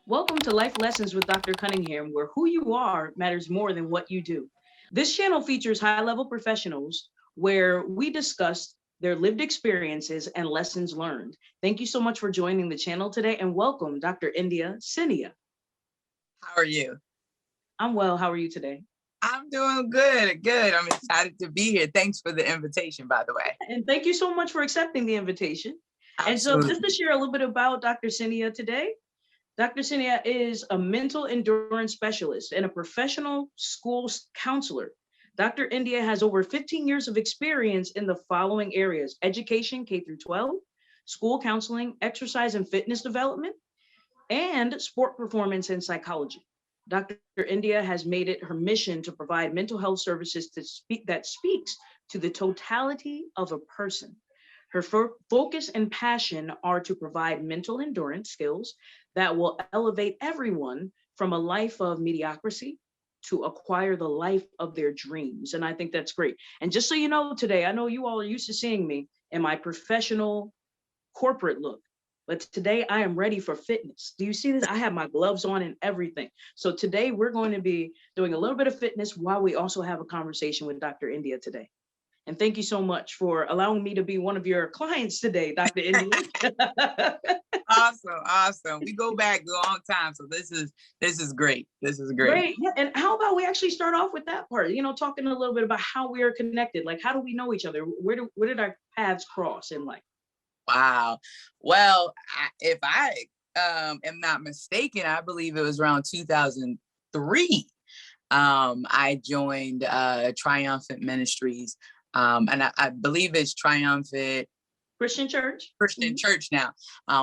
Welcome to Life Lessons with Dr. Cunningham, where who you are matters more than what you do. This channel features high level professionals where we discuss their lived experiences and lessons learned. Thank you so much for joining the channel today and welcome, Dr. India Senia. How are you? I'm well. How are you today? I'm doing good, good. I'm excited to be here. Thanks for the invitation, by the way. And thank you so much for accepting the invitation. And so, just to Absolutely. share a little bit about Dr. Senia today, Dr. Senia is a mental endurance specialist and a professional school counselor. Dr. India has over 15 years of experience in the following areas: education, K through 12, school counseling, exercise and fitness development, and sport performance and psychology. Dr. India has made it her mission to provide mental health services that speaks to the totality of a person. Her focus and passion are to provide mental endurance skills that will elevate everyone from a life of mediocrity to acquire the life of their dreams. And I think that's great. And just so you know, today, I know you all are used to seeing me in my professional corporate look. But today I am ready for fitness. Do you see this? I have my gloves on and everything. So today we're going to be doing a little bit of fitness while we also have a conversation with Dr. India today. And thank you so much for allowing me to be one of your clients today, Dr. India. Awesome. We go back a long time, so this is great. This is great. Great. Yeah. And how about we actually start off with that part? Talking a little bit about how we are connected. Like, how do we know each other? Where did our paths cross in life? Wow. Well, if I am not mistaken, I believe it was around 2003. I joined Triumphant Ministries, and I believe it's Triumphant Christian church. Christian church now.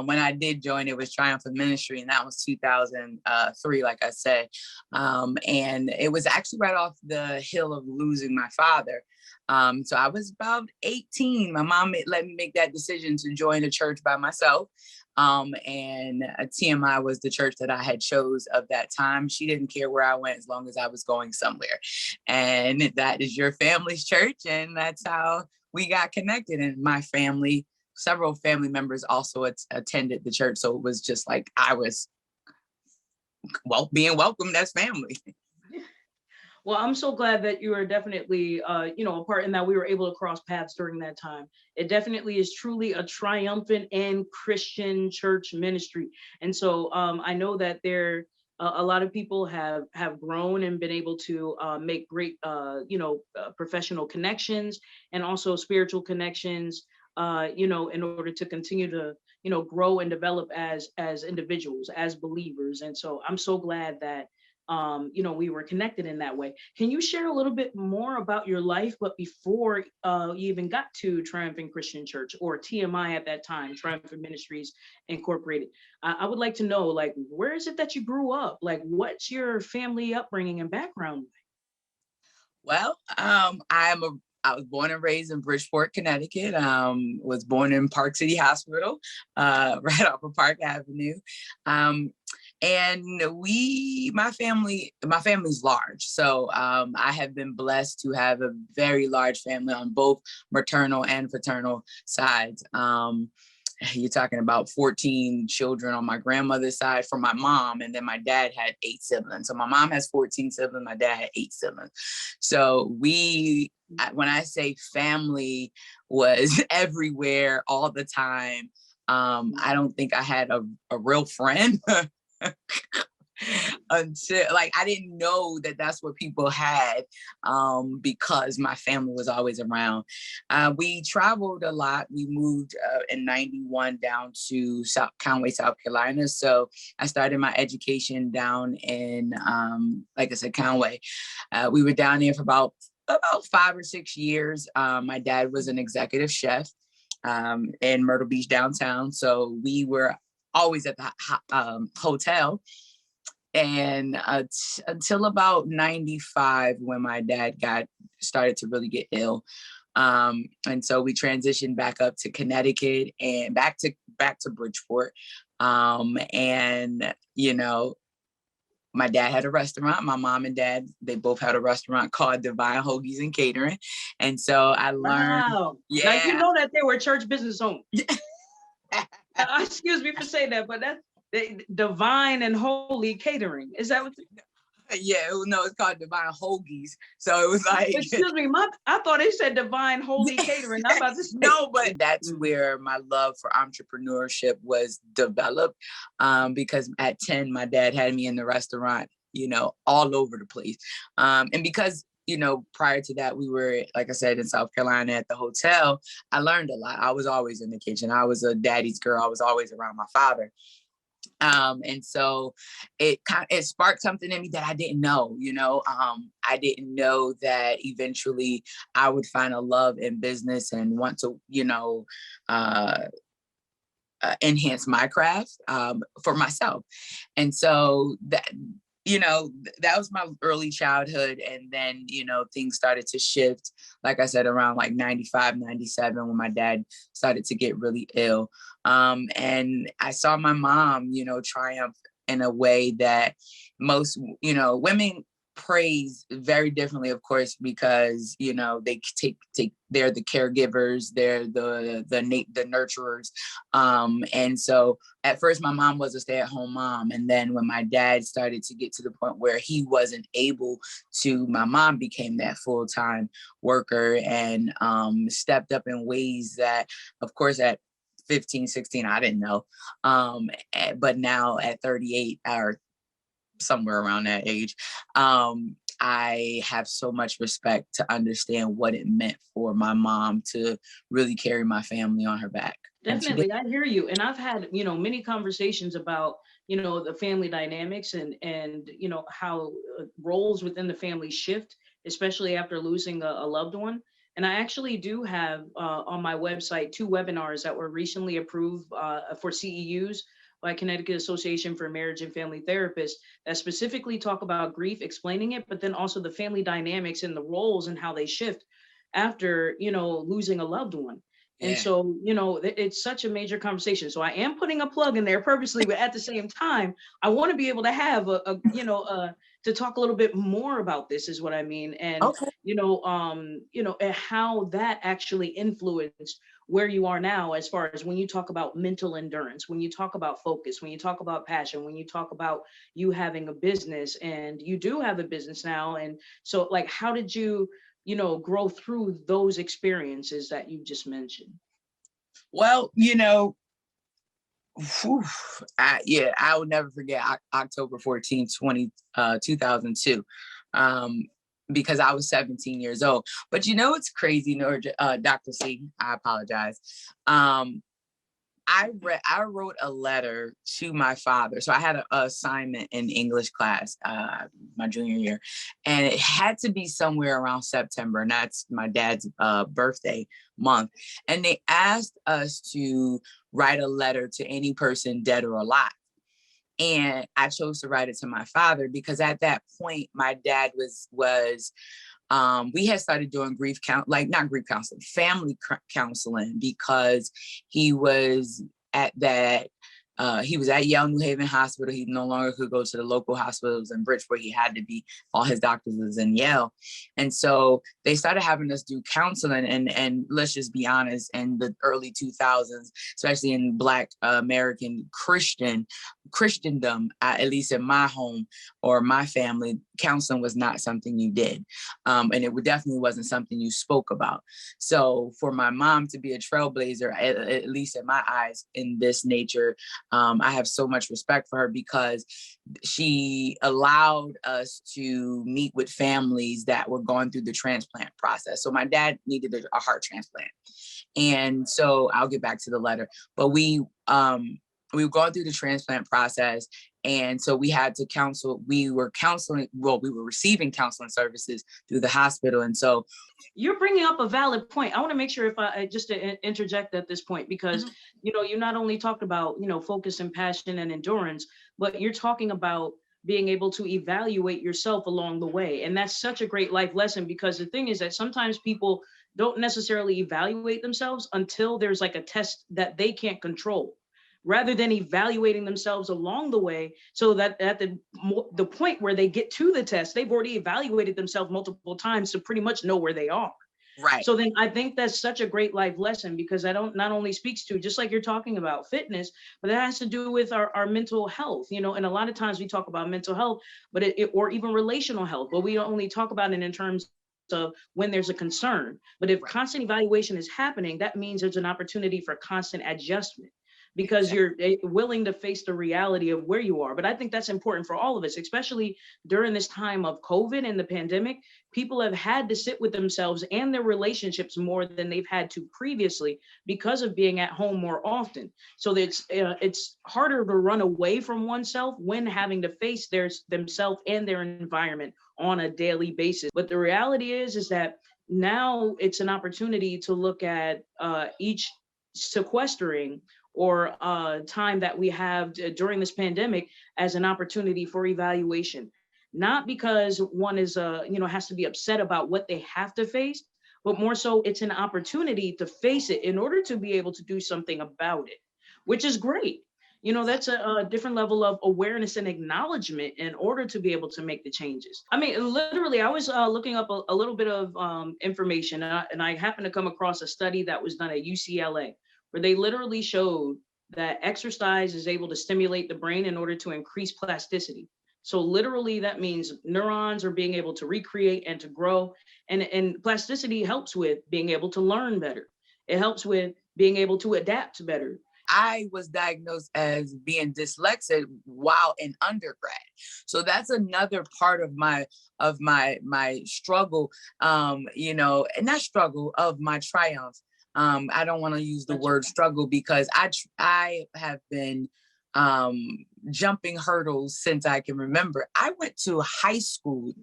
When I did join, it was Triumphant Ministry, and that was 2003, like I said. And it was actually right off the hill of losing my father. So I was about 18. My mom let me make that decision to join a church by myself. And TMI was the church that I had chose of that time. She didn't care where I went as long as I was going somewhere. And that is your family's church. And that's how we got connected. And my family, several family members also attended the church. So it was just like I was being welcomed as family. Well, I'm so glad that you are definitely, a part in that we were able to cross paths during that time. It definitely is truly a triumphant and Christian church ministry. And so I know that a lot of people have grown and been able to make great, professional connections and also spiritual connections, in order to continue to, grow and develop as individuals, as believers. And so I'm so glad that we were connected in that way. Can you share a little bit more about your life, but before you even got to Triumphant Christian Church, or TMI at that time, Triumphant Ministries Incorporated? I would like to know, like, where is it that you grew up? Like, what's your family upbringing and background? Well, I was born and raised in Bridgeport, Connecticut. Was born in Park City Hospital, right off of Park Avenue. And my family's large. So I have been blessed to have a very large family on both maternal and paternal sides. You're talking about 14 children on my grandmother's side from my mom, and then my dad had 8 siblings. So my mom has 14 siblings, my dad had 8 siblings. So when I say family was everywhere all the time, I don't think I had a real friend until, like, I didn't know that that's what people had, because my family was always around. We traveled a lot. We moved in 91 down to Conway, South Carolina. So I started my education down in, like I said, Conway. We were down there for about 5 or 6 years. My dad was an executive chef in Myrtle Beach downtown. So we were always at the hotel. And until about 95, when my dad started to really get ill. And so we transitioned back up to Connecticut and back to Bridgeport. And, my dad had a restaurant. My mom and dad, they both had a restaurant called Divine Hoagies and Catering. And so I learned. Wow. Yeah. Now, you know that they were church business owners. Excuse me for saying that, but Divine and Holy Catering. Is that what? Yeah, no, it's called Divine Hoagies. So it was like, Excuse me, I thought it said Divine Holy Catering. I'm about to say. no, but that's where my love for entrepreneurship was developed. Because at 10, my dad had me in the restaurant, all over the place. And because, prior to that, we were, like I said, in South Carolina at the hotel, I learned a lot. I was always in the kitchen. I was a daddy's girl. I was always around my father. And so it sparked something in me that I didn't know, I didn't know that eventually I would find a love in business and want to, enhance my craft for myself. And so that was my early childhood. And then, things started to shift, like I said, around like 95, 97, when my dad started to get really ill. And I saw my mom, triumph in a way that most, women praise very differently, of course, because they they're the caregivers, they're the nurturers, and so at first my mom was a stay-at-home mom, and then when my dad started to get to the point where he wasn't able to, my mom became that full-time worker and stepped up in ways that, of course, at 15, 16, I didn't know, but now at 38 or somewhere around that age, I have so much respect to understand what it meant for my mom to really carry my family on her back. Definitely, I hear you. And I've had, many conversations about, the family dynamics and how roles within the family shift, especially after losing a loved one. And I actually do have on my website 2 webinars that were recently approved for CEUs by Connecticut Association for Marriage and Family Therapists that specifically talk about grief, explaining it, but then also the family dynamics and the roles and how they shift after, losing a loved one. And Yeah. so, it's such a major conversation. So I am putting a plug in there purposely, but at the same time, I want to be able to have to talk a little bit more about this is what I mean. And, Okay. and how that actually influenced where you are now, as far as when you talk about mental endurance, when you talk about focus, when you talk about passion, when you talk about you having a business, and you do have a business now. And so, like, how did you, grow through those experiences that you just mentioned? Well, I will never forget October 14th, 2002. Because I was 17 years old. But it's crazy, Dr. C, I apologize. I wrote a letter to my father. So I had an assignment in English class my junior year, and it had to be somewhere around September, and that's my dad's birthday month. And they asked us to write a letter to any person dead or alive. And I chose to write it to my father because at that point, my dad was we had started doing not grief counseling, family counseling, because he was at that, he was at Yale New Haven Hospital. He no longer could go to the local hospitals in Bridgeport. He had to be, all his doctors was in Yale. And so they started having us do counseling. And let's just be honest, in the early 2000s, especially in Black American Christendom, at least in my home or my family, counseling was not something you did. And it definitely wasn't something you spoke about. So for my mom to be a trailblazer, at least in my eyes, in this nature, I have so much respect for her because she allowed us to meet with families that were going through the transplant process. So my dad needed a heart transplant. And so I'll get back to the letter, but we were going through the transplant process. And so we had to counsel, we were receiving counseling services through the hospital. And so you're bringing up a valid point. I want to make sure, if I just to interject at this point, because, you not only talked about, focus and passion and endurance, but you're talking about being able to evaluate yourself along the way. And that's such a great life lesson, because the thing is that sometimes people don't necessarily evaluate themselves until there's like a test that they can't control, rather than evaluating themselves along the way, so that at the point where they get to the test, they've already evaluated themselves multiple times to pretty much know where they are. Right. So then I think that's such a great life lesson, because I don't not only speaks to, just like you're talking about fitness, but that has to do with our mental health, you know. And a lot of times we talk about mental health, but or even relational health, but we only talk about it in terms of when there's a concern. But if Right. constant evaluation is happening, that means there's an opportunity for constant adjustment, because Exactly. you're willing to face the reality of where you are. But I think that's important for all of us, especially during this time of COVID and the pandemic. People have had to sit with themselves and their relationships more than they've had to previously, because of being at home more often. So it's harder to run away from oneself when having to face themselves and their environment on a daily basis. But the reality is that now it's an opportunity to look at each sequestering or time that we have during this pandemic as an opportunity for evaluation. Not because one is, has to be upset about what they have to face, but more so it's an opportunity to face it in order to be able to do something about it, which is great. You know, that's a different level of awareness and acknowledgement in order to be able to make the changes. I mean, literally, I was looking up a little bit of information, and I happened to come across a study that was done at UCLA, where they literally showed that exercise is able to stimulate the brain in order to increase plasticity. So literally that means neurons are being able to recreate and to grow. And plasticity helps with being able to learn better. It helps with being able to adapt better. I was diagnosed as being dyslexic while in undergrad. So that's another part of my struggle, and not struggle, of my triumph. I don't want to use the That's word struggle, because I have been jumping hurdles since I can remember. I went to high school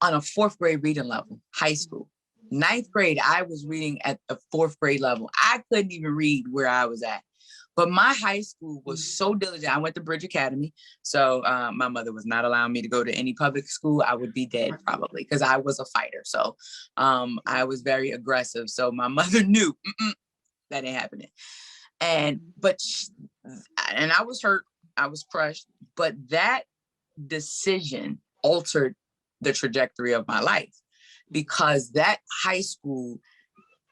on a fourth grade reading level, high school. Ninth grade, I was reading at the fourth grade level. I couldn't even read where I was at. But my high school was so diligent. I went to Bridge Academy. So my mother was not allowing me to go to any public school. I would be dead probably, because I was a fighter. So I was very aggressive. So my mother knew that ain't happening. And I was hurt. I was crushed. But that decision altered the trajectory of my life, because that high school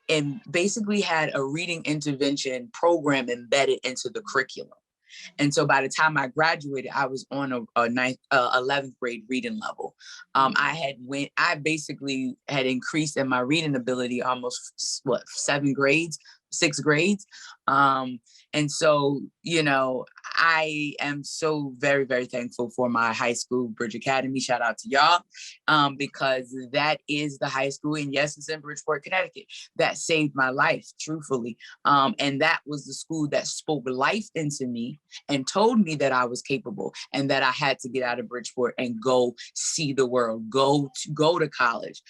and basically had a reading intervention program embedded into the curriculum. And so by the time I graduated, I was on a 11th grade reading level. I basically had increased in my reading ability almost 6 grades. And so, I am so very, very thankful for my high school, Bridge Academy. Shout out to y'all, because that is the high school. And yes, it's in Bridgeport, Connecticut. That saved my life, truthfully. And that was the school that spoke life into me and told me that I was capable and that I had to get out of Bridgeport and go see the world, go to college.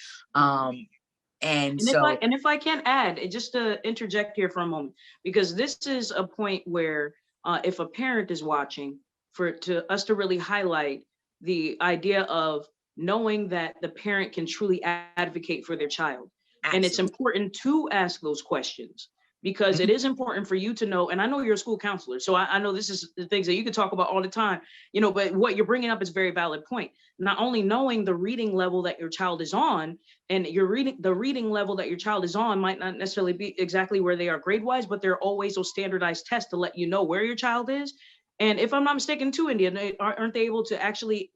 And so, if I can add, just to interject here for a moment, because this is a point where if a parent is watching, to us to really highlight the idea of knowing that the parent can truly advocate for their child. And it's absolutely. important to ask those questions, because it Mhm. is important for you to know. And I know you're a school counselor, so I know this is the things that you could talk about all the time, but what you're bringing up is a very valid point. Not only knowing the reading level that your child is on, and the reading level that your child is on might not necessarily be exactly where they are grade wise, but there are always those standardized tests to let you know where your child is. And if I'm not mistaken too, India, aren't they able to actually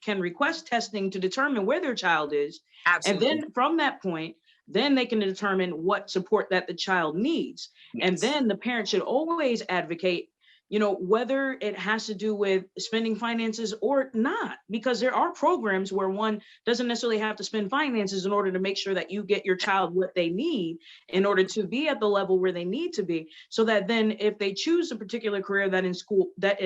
can request testing to determine where their child is? And Absolutely. then from that point, then they can determine what support that the child needs. And Yes. then the parent should always advocate, whether it has to do with spending finances or not, because there are programs where one doesn't necessarily have to spend finances in order to make sure that you get your child what they need in order to be at the level where they need to be. So that then if they choose a particular career that in school that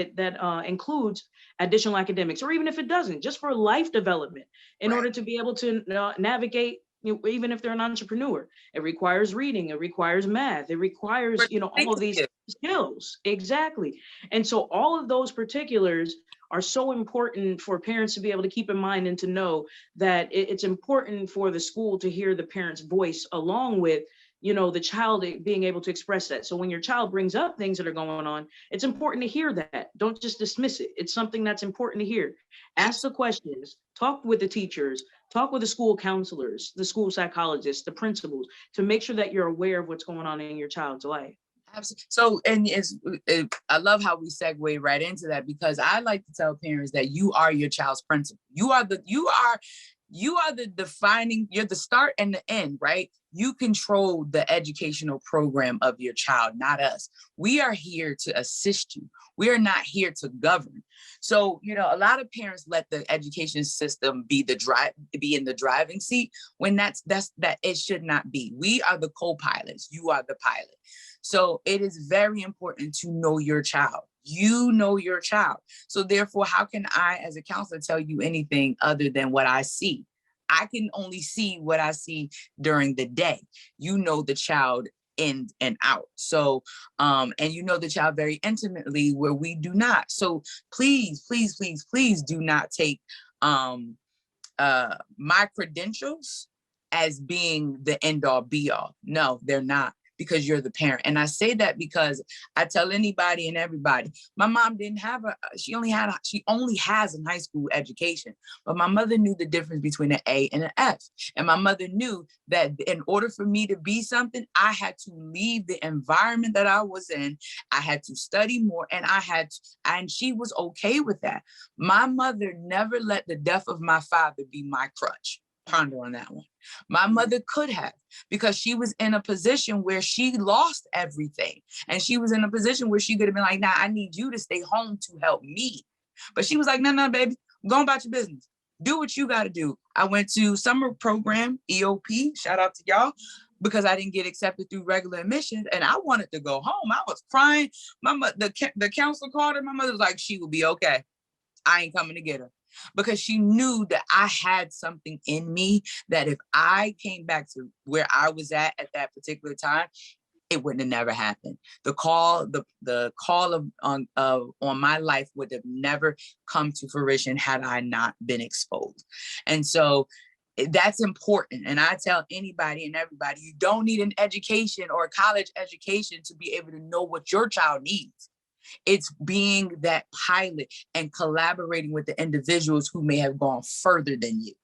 includes additional academics, or even if it doesn't, just for life development, in Right. order to be able to navigate, even if they're an entrepreneur, it requires reading, it requires math, it requires, all of these skills. Exactly. And so all of those particulars are so important for parents to be able to keep in mind, and to know that it's important for the school to hear the parent's voice, along with, the child being able to express that. So when your child brings up things that are going on, it's important to hear that. Don't just dismiss it. It's something that's important to hear. Ask the questions, talk with the teachers, Talk with the school counselors, the school psychologists, the principals, to make sure that you're aware of what's going on in your child's life. Absolutely. So, and I love how we segue right into that, because I like to tell parents that you are your child's principal. You are the defining, you're the start and the end, right? You control the educational program of your child, not us. We are here to assist you. We are not here to govern. So, a lot of parents let the education system be in the driving seat, when that it should not be. We are the co-pilots. You are the pilot. So it is very important to know your child. You know your child. So therefore, how can I, as a counselor, tell you anything other than what I see? I can only see what I see during the day. You know the child in and out. So, and you know the child very intimately, where we do not. So please, please, please, please do not take my credentials as being the end all be all. No, they're not, because you're the parent. And I say that because I tell anybody and everybody, my mom didn't have she only has a high school education, but my mother knew the difference between an A and an F. And my mother knew that in order for me to be something, I had to leave the environment that I was in. I had to study more, and she was okay with that. My mother never let the death of my father be my crutch. Ponder on that one. My mother could have, because she was in a position where she lost everything. And she was in a position where she could have been like, nah, I need you to stay home to help me. But she was like, no, baby, go about your business. Do what you got to do. I went to summer program, EOP, shout out to y'all, because I didn't get accepted through regular admissions. And I wanted to go home. I was crying. The counselor called her. My mother was like, she will be okay. I ain't coming to get her. Because she knew that I had something in me that if I came back to where I was at that particular time, it would have never happened. The call on my life would have never come to fruition had I not been exposed. And so that's important. And I tell anybody and everybody, you don't need an education or a college education to be able to know what your child needs. It's being that pilot and collaborating with the individuals who may have gone further than you.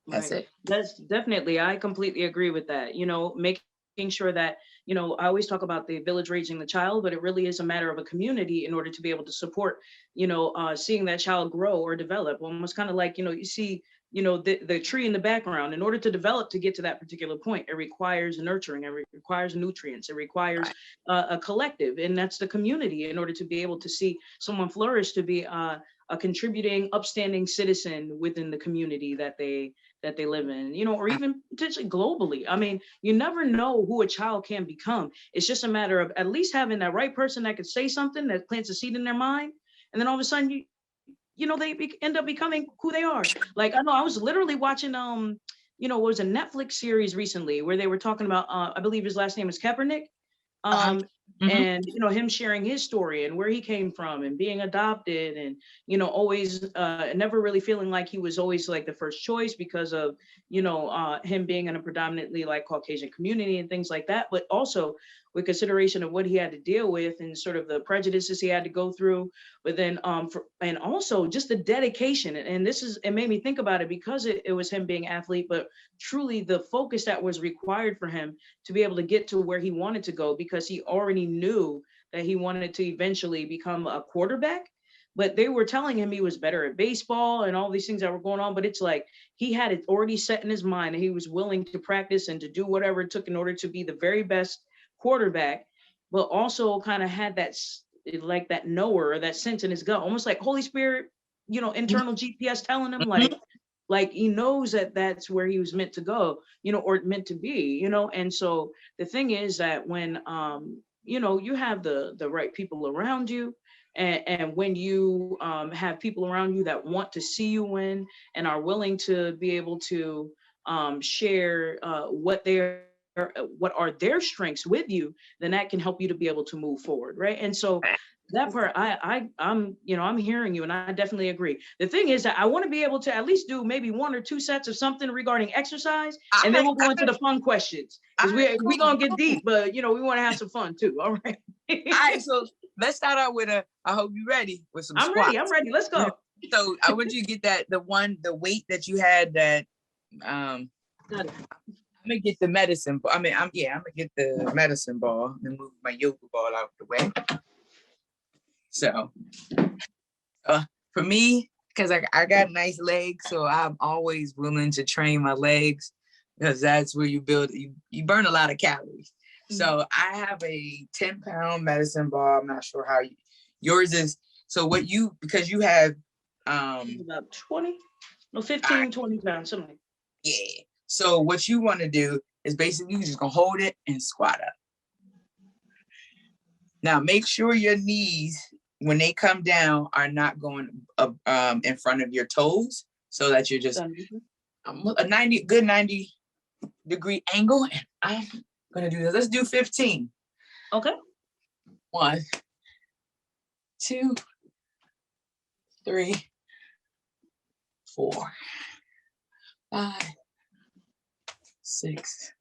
That's Right. it. That's definitely, I completely agree with that. Making sure that, I always talk about the village raising the child, but it really is a matter of a community in order to be able to support, seeing that child grow or develop. Almost kind of like, you see, the tree in the background. In order to develop to get to that particular point, it requires nurturing, it requires nutrients, it requires a collective, and that's the community, in order to be able to see someone flourish, to be a contributing, upstanding citizen within the community that they live in, or even potentially globally. I mean, you never know who a child can become. It's just a matter of at least having that right person that could say something that plants a seed in their mind, and then all of a sudden they end up becoming who they are. Like, I know I was literally watching, what was a Netflix series recently where they were talking about, I believe his last name is Kaepernick. And, him sharing his story and where he came from and being adopted and, always never really feeling like he was always like the first choice because of, him being in a predominantly like Caucasian community and things like that, but also with consideration of what he had to deal with and sort of the prejudices he had to go through, but then and also just the dedication. And it made me think about it because it was him being athlete, but truly the focus that was required for him to be able to get to where he wanted to go, because he already knew that he wanted to eventually become a quarterback. But they were telling him he was better at baseball and all these things that were going on. But it's like he had it already set in his mind and he was willing to practice and to do whatever it took in order to be the very best quarterback, but also kind of had that like that knower or that sense in his gut, almost like Holy Spirit, internal GPS telling him like he knows that that's where he was meant to go, or meant to be, And so the thing is that when, you have the right people around you, and when you have people around you that want to see you win and are willing to be able to share what are their strengths with you, then that can help you to be able to move forward, right? And so that part, I'm hearing you, and I definitely agree. The thing is that I want to be able to at least do maybe 1 or 2 sets of something regarding exercise, and then we'll go into the fun questions, because we're gonna get deep, but we want to have some fun too. All right. All right, so let's start out with I hope you're ready with some I'm squats. ready. Let's go. So I want you to get the weight that you had that, I'm gonna get the medicine ball. I'm gonna get the medicine ball and move my yoga ball out the way. So for me, because I got nice legs, so I'm always willing to train my legs, because that's where you burn a lot of calories. So I have a 10-pound medicine ball. I'm not sure how yours is. So because you have about 15, 20 pounds, something like that. Yeah. So what you want to do is basically you're just gonna hold it and squat up. Now make sure your knees, when they come down, are not going up in front of your toes, so that you're just a 90-degree angle. And I'm gonna do this. Let's do 15. Okay. 1, 2, 3, 4, 5, 6,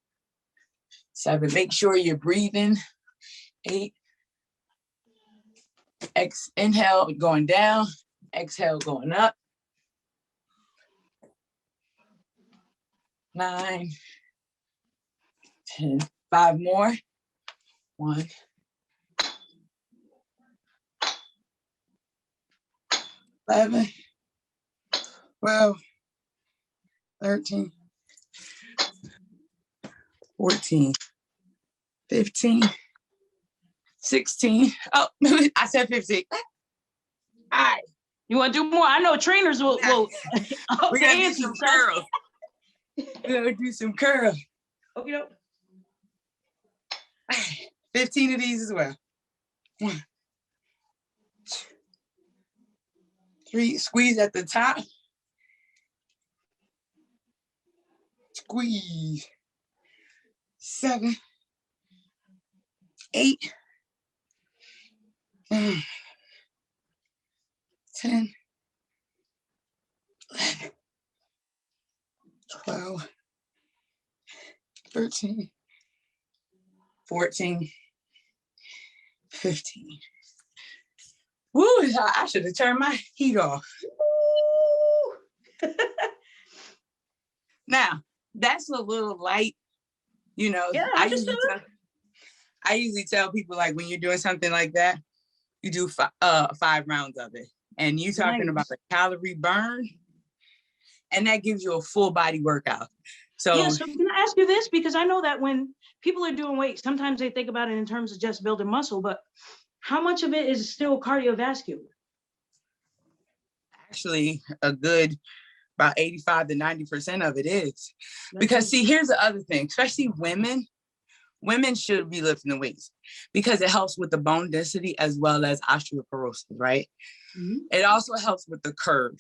7. Make sure you're breathing. 8. Inhale, going down. Exhale, going up. 9, 10. 5 more. 1, 11, 12, 13, 14, 15, 16. Oh, I said 15. All right. You want to do more? I know trainers will We're going to do some curls. We're going to do some curls. Okay. 15 of these as well. 1, 2, 3. Squeeze at the top. Squeeze. 7, 8, 9, 10, 11, 12, 13, 14, 15. Woo, I should have turned my heat off. Now, that's a little light, Yeah, I usually tell people, like, when you're doing something like that, you do 5 rounds of it. And you talking about the calorie burn, and that gives you a full body workout. So can I ask you this? Because I know that when people are doing weight, sometimes they think about it in terms of just building muscle, but how much of it is still cardiovascular? Actually, a good about 85 to 90% of it is. Because see, here's the other thing, especially women should be lifting the weights because it helps with the bone density as well as osteoporosis, right? Mm-hmm. It also helps with the curve.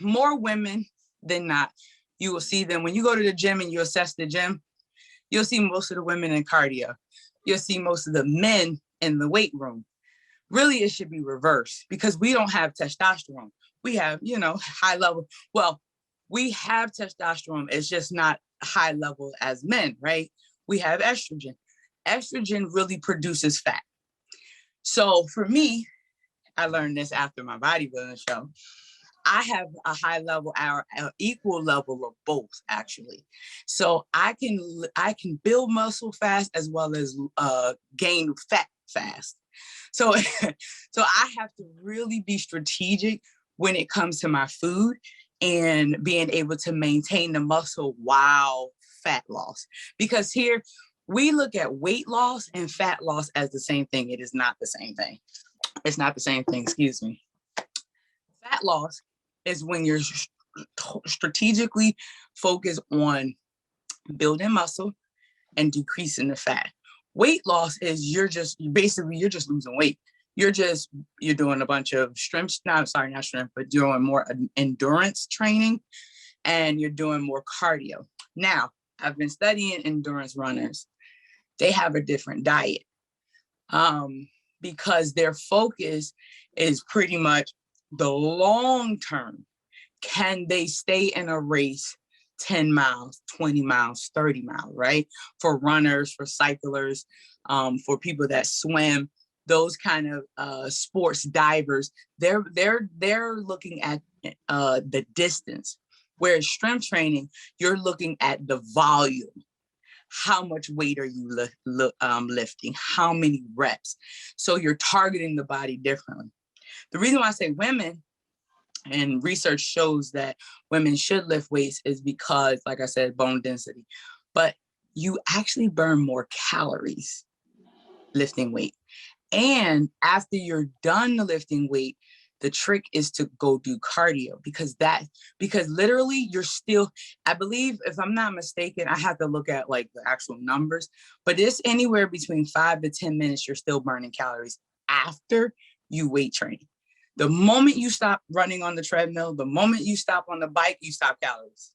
More women than not, you will see them when you go to the gym and you assess the gym, you'll see most of the women in cardio. You'll see most of the men in the weight room. Really, it should be reversed because we don't have testosterone. We have, high level. Well, we have testosterone. It's just not high level as men, right? We have estrogen. Estrogen really produces fat. So for me, I learned this after my bodybuilding show. I have a high level, an equal level of both, actually. So I can build muscle fast as well as gain fat fast. So I have to really be strategic when it comes to my food and being able to maintain the muscle while fat loss. Because here we look at weight loss and fat loss as the same thing. It is not the same thing. It's not the same thing, excuse me. Fat loss is when you're strategically focused on building muscle and decreasing the fat. Weight loss is you're just losing weight. You're doing a bunch of but doing more endurance training and you're doing more cardio. Now, I've been studying endurance runners. They have a different diet because their focus is pretty much the long term. Can they stay in a race 10 miles, 20 miles, 30 miles, right? For runners, for cyclers, for people that swim, those kind of sports divers, they're looking at the distance. Whereas strength training, you're looking at the volume. How much weight are you lifting? How many reps? So you're targeting the body differently. The reason why I say women, and research shows that women should lift weights, is because, like I said, bone density, but you actually burn more calories lifting weight. And after you're done lifting weight, the trick is to go do cardio, because literally you're still, I believe, if I'm not mistaken, I have to look at like the actual numbers, but it's anywhere between 5 to 10 minutes, you're still burning calories after you weight train. The moment you stop running on the treadmill, the moment you stop on the bike, you stop calories.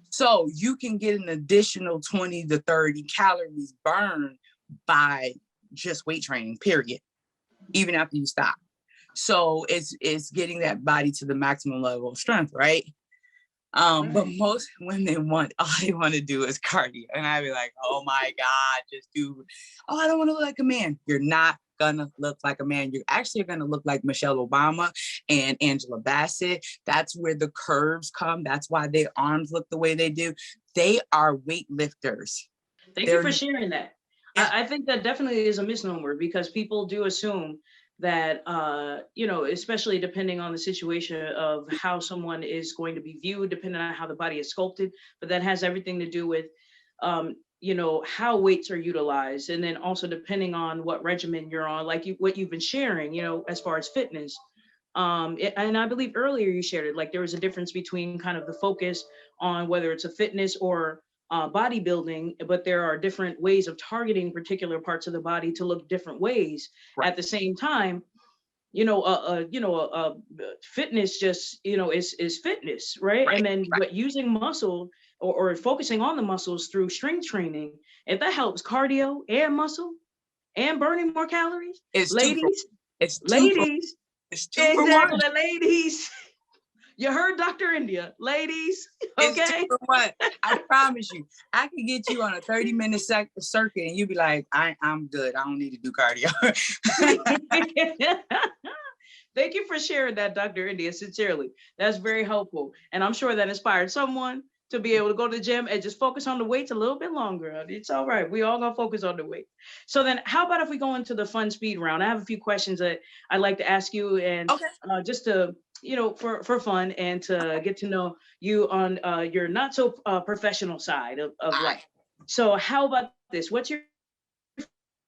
So you can get an additional 20 to 30 calories burned by just weight training, period, even after you stop. So it's getting that body to the maximum level of strength, right? But most women all they want to do is cardio. And I'd be like, oh my God, just do, oh, I don't want to look like a man. You're not gonna look like a man. You're actually gonna look like Michelle Obama and Angela Bassett. That's where the curves come. That's why their arms look the way they do. They are weightlifters. Thank you for sharing that. Yeah. I think that definitely is a misnomer, because people do assume that, especially depending on the situation of how someone is going to be viewed, depending on how the body is sculpted, but that has everything to do with, how weights are utilized. And then also depending on what regimen you're on, like what you've been sharing, as far as fitness. And I believe earlier you shared it, like there was a difference between kind of the focus on whether it's a fitness or bodybuilding, but there are different ways of targeting particular parts of the body to look different ways. Right. At the same time, fitness just, is fitness, right? And then but using muscle or focusing on the muscles through strength training, if that helps cardio and muscle and burning more calories, it's ladies, exactly, ladies. You heard Dr. India, ladies. Okay. What? I promise you, I can get you on a 30-minute circuit and you'd be like, I'm good. I don't need to do cardio. Thank you for sharing that, Dr. India, sincerely. That's very helpful. And I'm sure that inspired someone to be able to go to the gym and just focus on the weights a little bit longer. It's all right. We all gonna focus on the weight. So then how about if we go into the fun speed round? I have a few questions that I'd like to ask you, and just to, for fun and to get to know you on your not so professional side of life. So how about this? What's your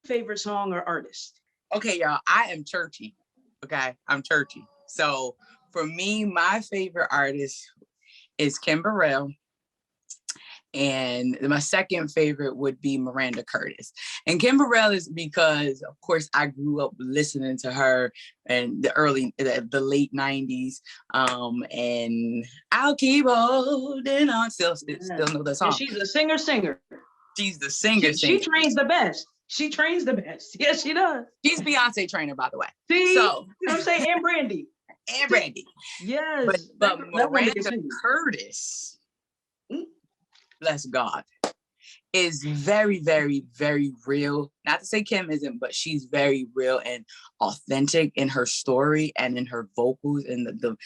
favorite song or artist? Okay, y'all, I am churchy. Okay, I'm churchy. So for me, my favorite artist is Kim Burrell. And my second favorite would be Miranda Curtis. And Kim Burrell is because, of course, I grew up listening to her in the late 90s. And I'll keep holding on. Still know the song. And she's a singer. She's the singer. She trains the best. She trains the best. Yes, she does. She's Beyonce trainer, by the way. See, so I'm saying, and Brandy. And Brandy. Yes. But Miranda Curtis, bless God, is very, very, very real. Not to say Kim isn't, but she's very real and authentic in her story and in her vocals and the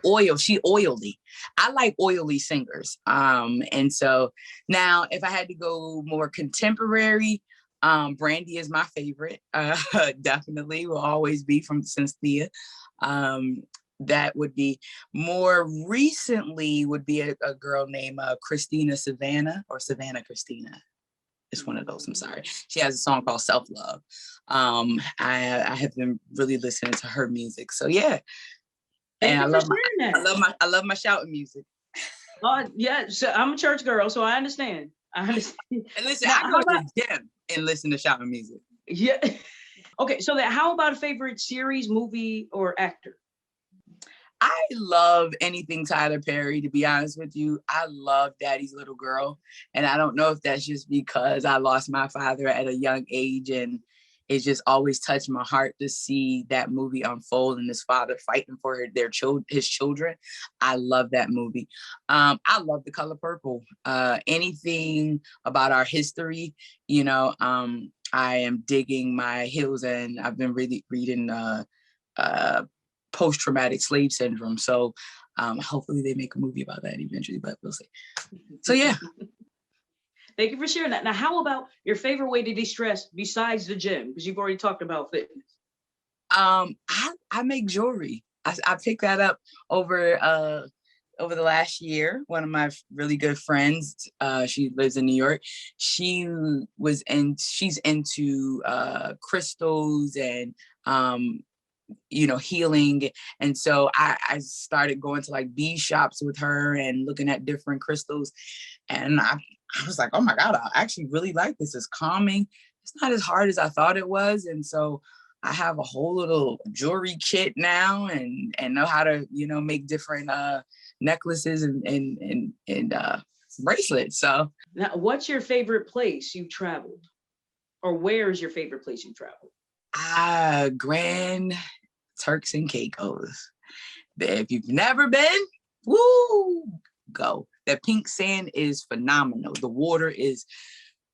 oil. She oily. I like oily singers. And so now if I had to go more contemporary, Brandy is my favorite. Definitely will always be from Cynthia. That would be more recently would be a girl named Christina Savannah or Savannah Christina. It's one of those. I'm sorry. She has a song called Self Love. I have been really listening to her music. So yeah. And I love my shouting music. Yeah, so I'm a church girl, so I understand. And listen, now, I go to the gym and listen to shouting music. Yeah. Okay, so how about a favorite series, movie, or actor? I love anything Tyler Perry, to be honest with you. I love Daddy's Little Girl. And I don't know if that's just because I lost my father at a young age, and it just always touched my heart to see that movie unfold and his father fighting for his children. I love that movie. I love The Color Purple. Anything about our history, I am digging my heels in. I've been really reading post-traumatic slave syndrome. So hopefully they make a movie about that eventually, but we'll see. So yeah. Thank you for sharing that. Now, how about your favorite way to de-stress besides the gym? Because you've already talked about fitness. I make jewelry. I picked that up over the last year. One of my really good friends, she lives in New York. She's into crystals and healing. And so I started going to like bee shops with her and looking at different crystals. And I was like, oh my God, I actually really like this. It's calming. It's not as hard as I thought it was. And so I have a whole little jewelry kit now and know how to, make different necklaces and bracelets. So now, what's your favorite place you've traveled? Or where is your favorite place you've traveled? Grand Turks and Caicos. If you've never been, woo, go. That pink sand is phenomenal. The water is,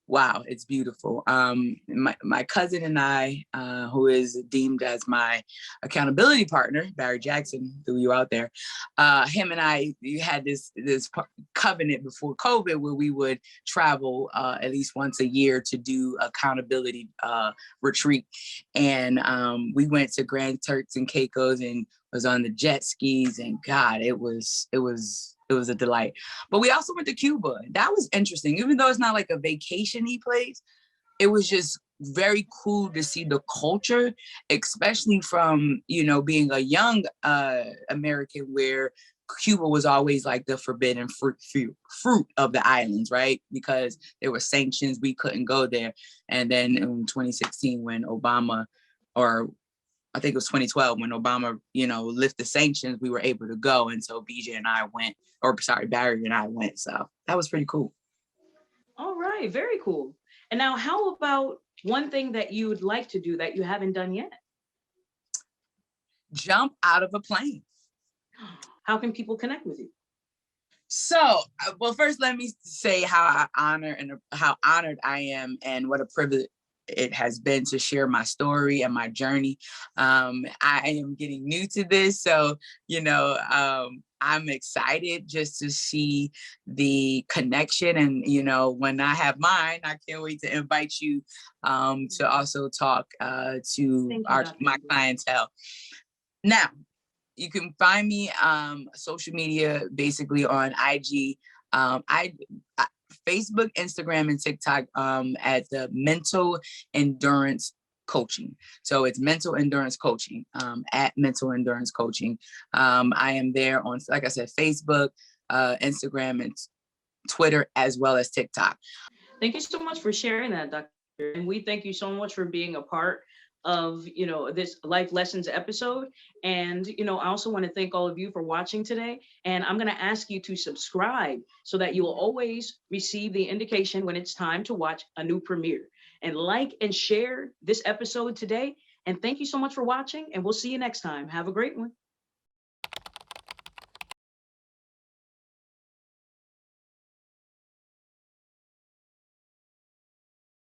wow, it's beautiful. My cousin and I, who is deemed as my accountability partner, Barry Jackson, threw you out there. Him and I, you had this covenant before COVID where we would travel at least once a year to do accountability retreat. And we went to Grand Turks and Caicos and was on the jet skis, and God, it was a delight. But we also went to Cuba. That was interesting. Even though it's not like a vacation-y place, it was just very cool to see the culture, especially from, being a young American, where Cuba was always like the forbidden fruit of the islands, right? Because there were sanctions, we couldn't go there. And then in 2016, when Obama, or I think it was 2012 when Obama, lifted sanctions, we were able to go. And so Barry and I went. So that was pretty cool. All right, very cool. And now how about one thing that you would like to do that you haven't done yet? Jump out of a plane. How can people connect with you? So, well, first, let me say how honored I am and what a privilege it has been to share my story and my journey. I am getting new to this, so I'm excited just to see the connection. And when I have mine, I can't wait to invite you to also talk to my clientele. Now, you can find me social media, basically on IG. Facebook, Instagram, and TikTok at the Mental Endurance Coaching. So it's Mental Endurance Coaching, at Mental Endurance Coaching. I am there on, like I said, Facebook, Instagram, and Twitter, as well as TikTok. Thank you so much for sharing that, Dr. And we thank you so much for being a part of this life lessons episode. And I also want to thank all of you for watching today, and I'm going to ask you to subscribe so that you will always receive the indication when it's time to watch a new premiere, and like and share this episode today. And thank you so much for watching, and we'll see you next time. Have a great one.